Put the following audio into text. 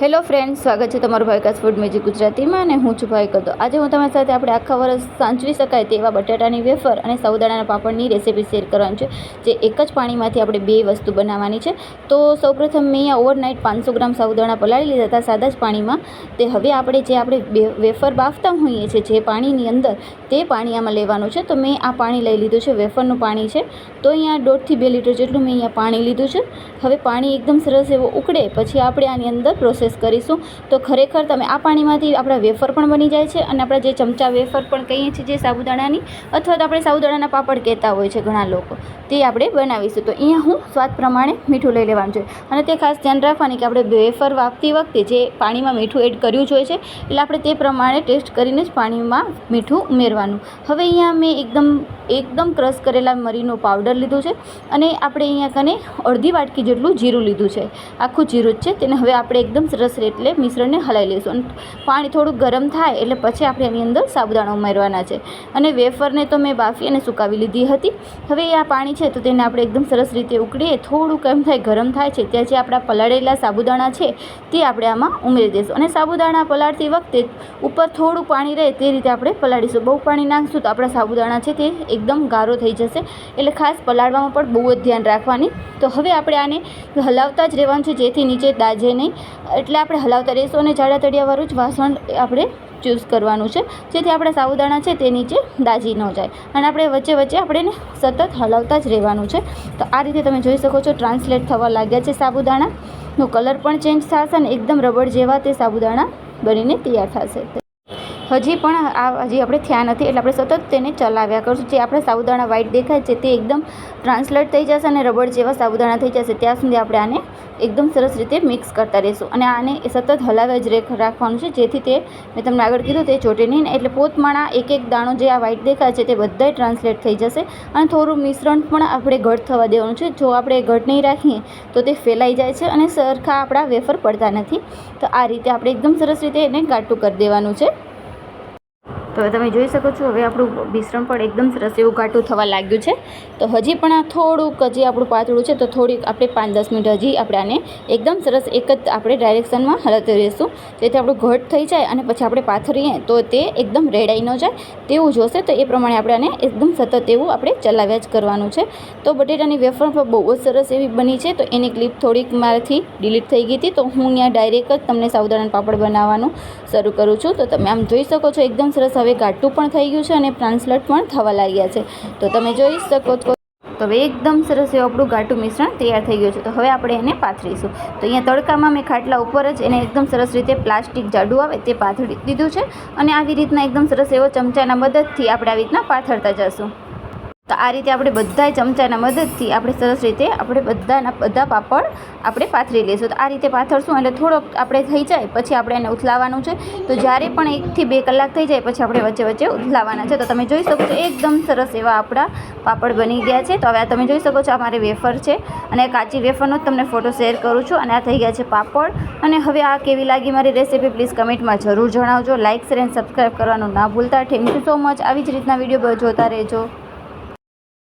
Hello friends, સ્વાગત છે તમારું ભાવિકાસ ફૂડ મેજિક ગુજરાતીમાં અને હું છું ભાવિકા. આજે હું તમારી સાથે આપણે આખા વર્ષ સાચવી શકાય તેવા બટાટાની વેફર અને સાબુદાણાના પાપડની રેસીપી શેર કરવાની છે, જે એક જ પાણીમાંથી આપણે બે વસ્તુ બનાવવાની છે. તો સૌપ્રથમ મેં અહીંયા ઓવરનાઇટ 500 ગ્રામ સાબુદાણા પલાળી લીધા હતા સાદા જ પાણીમાં. તે હવે આપણે વેફર બાફતા હોઈએ છીએ જે પાણીની અંદર, તે પાણી આમાં લેવાનું છે. તો મેં આ પાણી લઈ લીધું છે, વેફરનું પાણી છે. તો અહીંયા 1.5 થી 2 લીટર જેટલું મેં અહીંયા પાણી લીધું છે. હવે પાણી એકદમ સરસ એવો ઉકળે પછી આપણે આની અંદર પ્રોસેસ કરીશું. તો ખરેખર તમે આ પાણીમાંથી આપણા વેફર પણ બની જાય છે અને આપણા જે ચમચા વેફર પણ કહીએ છીએ જે સાબુદાણાની, અથવા તો આપણે સાબુદાણાના પાપડ કહેતા હોય છે ઘણા લોકો, તે આપણે બનાવીશું. તો અહીંયા હું સ્વાદ પ્રમાણે મીઠું લઈ લેવાનું છે અને તે ખાસ ધ્યાન રાખવાની કે આપણે વેફર વાપતી વખતે જે પાણીમાં મીઠું એડ કર્યું જ હોય છે, એટલે આપણે તે પ્રમાણે ટેસ્ટ કરીને જ પાણીમાં મીઠું ઉમેરવાનું. હવે અહીંયા મેં એકદમ ક્રશ કરેલા મરીનો પાવડર લીધું છે અને આપણે અહીંયા કને અડધી વાટકી જેટલું જીરું લીધું છે, આખું જીરું જ છે. તેને હવે આપણે એકદમ સરસ એટલે મિશ્રણને હલાવી લઈશું અને પાણી થોડું ગરમ થાય એટલે પછી આપણે એની અંદર સાબુદાણા ઉમેરવાના છે. અને વેફરને તો મેં બાફી અને સુકાવી લીધી હતી. હવે આ પાણી છે તો તેને આપણે એકદમ સરસ રીતે ઉકળીએ, થોડું કેમ થાય ગરમ થાય છે ત્યાં જે આપણા પલાળેલા સાબુદાણા છે તે આપણે આમાં ઉમેરી દઈશું. અને સાબુદાણા પલાળતી વખતે ઉપર થોડું પાણી રહે તે રીતે આપણે પલાળીશું. બહુ પાણી નાખશું તો આપણા સાબુદાણા છે તે એકદમ ગારો થઈ જશે, એટલે ખાસ પલાળવામાં પણ બહુ જ ધ્યાન રાખવાની. તો હવે આપણે આને હલાવતા જ રહેવાનું છે જેથી નીચે દાજે નહીં, એટલે આપણે હલાવતા રહીશું. અને જાડા તળિયાવાળું જ વાસણ આપણે ચૂઝ કરવાનું છે જેથી આપણા સાબુદાણા છે તે નીચે દાજી ન જાય. અને આપણે વચ્ચે વચ્ચે આપણે સતત હલાવતા જ રહેવાનું છે. તો આ રીતે તમે જોઈ શકો છો ટ્રાન્સલેટ થવા લાગ્યા છે સાબુદાણાનો કલર પણ ચેન્જ થશે અને એકદમ રબડ જેવા તે સાબુદાણા બનીને તૈયાર થશે. હજી આપણે થયા નથી એટલે આપણે સતત તેને ચલાવ્યા કરશું. જે આપણા સાબુદાણા વ્હાઈટ દેખાય છે તે એકદમ ટ્રાન્સલેટ થઈ જશે અને રબડ જેવા સાબુદાણા થઈ જશે ત્યાં સુધી આપણે આને એકદમ સરસ રીતે મિક્સ કરતા રહીશું. અને આને સતત હલાવ્યા જ રાખવાનું છે જેથી તે, મેં તમને આગળ કીધું, તે ચોટે નહીં. એટલે પોતમાણા એક દાણો જે આ વ્હાઈટ દેખાય છે તે બધાય ટ્રાન્સલેટ થઈ જશે. અને થોડું મિશ્રણ પણ આપણે ઘટ થવા દેવાનું છે. જો આપણે ઘટ નહીં રાખીએ તો તે ફેલાઈ જાય છે અને સરખા આપણા વેફર પડતા નથી. તો આ રીતે આપણે એકદમ સરસ રીતે એને ઘાટું કરી દેવાનું છે. તો તમે જોઈ શકો છો હવે આપણું મિશ્રણ પણ એકદમ સરસ એવું ઘાટું થવા લાગ્યું છે. તો હજી પણ આ થોડુંક હજી આપણું પાતળું છે, તો થોડીક આપણે 5-10 મિનિટ હજી આપણે આને એકદમ સરસ એક જ આપણે ડાયરેક્શનમાં હલાવતા રહીશું જેથી આપણું ઘટ થઈ જાય અને પછી આપણે પાથરીએ તો તે એકદમ રેડાઈ ન જાય તેવું જોશે. તો એ પ્રમાણે આપણે આને એકદમ સતત એવું આપણે ચલાવ્યા જ કરવાનું છે. તો બટેટાની વેફર પણ બહુ જ સરસ એવી બની છે. તો એની ક્લિપ થોડીક મારાથી ડિલીટ થઈ ગઈ હતી, તો હું અહીંયા ડાયરેક્ટ જ તમને સાબુદાણાના પાપડ બનાવવાનું શરૂ કરું છું. તો તમે આમ જોઈ શકો છો એકદમ સરસ હવે ઘાટું પણ થઈ ગયું છે અને ટ્રાન્સલેટ પણ થવા લાગ્યા છે. તો તમે જોઈ શકો છો. તો હવે એકદમ સરસ એવું આપણું ઘાટું મિશ્રણ તૈયાર થઈ ગયું છે. તો હવે આપણે એને પાથરીશું. તો અહીંયા તડકામાં મેં ખાટલા ઉપર જ એને એકદમ સરસ રીતે પ્લાસ્ટિક જાડું આવે તે પાથરી દીધું છે. અને આવી રીતના એકદમ સરસ એવો ચમચાના મદદથી આપણે આવી રીતના પાથરતા જશું. તો આ રીતે આપણે બધાય ચમચાના મદદથી આપણે સરસ રીતે આપણે બધા પાપડ આપણે પાથરી લઈશું. તો આ રીતે પાથરશું એટલે થોડોક આપણે થઈ જાય પછી આપણે એને ઉથલાવવાનું છે. તો જ્યારે પણ 1 થી 2 કલાક થઈ જાય પછી આપણે વચ્ચે વચ્ચે ઉથલાવવાના છે. તો તમે જોઈ શકો છો એકદમ સરસ એવા આપણા પાપડ બની ગયા છે. તો હવે તમે જોઈ શકો છો આ મારી વેફર છે અને કાચી વેફરનો જ તમને ફોટો શેર કરું છું. અને આ થઈ ગયા છે પાપડ. અને હવે આ કેવી લાગી મારી રેસીપી પ્લીઝ કમેન્ટમાં જરૂર જણાવજો. લાઇક, શેર અને સબસ્ક્રાઈબ કરવાનું ના ભૂલતા. Thank you so much. આવી જ રીતના વિડીયો જોતા રહેજો.